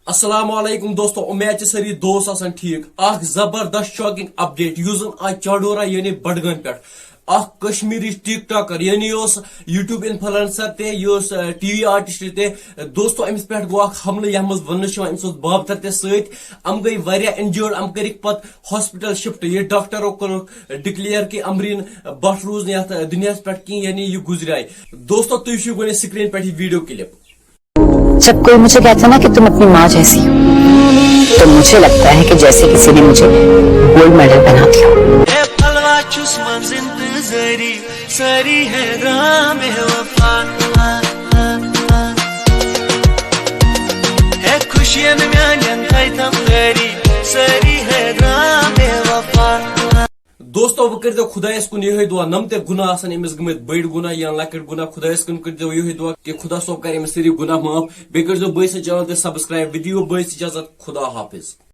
अस्सलाम वालेकुम दोस्तों, उम्मीद है सारी दोस्त आसान ठीक। आख जबरदस्त शॉकिंग अपडेट यूजन आज चाडोरा यानी बडगन पे आख कश्मीरी टिक टॉकर यानी यूट्यूब इन्फ्लुएंसर ते टीवी आर्टिस्ट ते दोस्तों अमिस पे गो हमले यह वन अमिस बाबतर ते सम गई वारिया इंजर्ड अम कर पत हॉस्पिटल शिफ्ट ये डॉक्टरों को डिक्लेयर कि अमरीन बट रूज ये दुनिया पे कहीं यानी ये गुजराए। दोस्तों तुम गो स्क्रीन पे वीडियो क्लिप। जब कोई मुझे कहता ना कि तुम अपनी माँ जैसी हो, तो मुझे लगता है कि जैसे किसी ने मुझे गोल्ड मेडल पहना दिया। दोस्तों वो कर खुदायस कुन यह दुआ नम ते गुनाह आसन अमिस गमित बड़ गुनाह या लकट गुनाह खुदायस कुन कर यह दुआ कि खुदा सोब कर अमिस सारी गुनाह माफ। बे कर बॉयस चैनल ते सब्सक्राइब वीडियो बॉयस इजाजत खुदा हाफिज।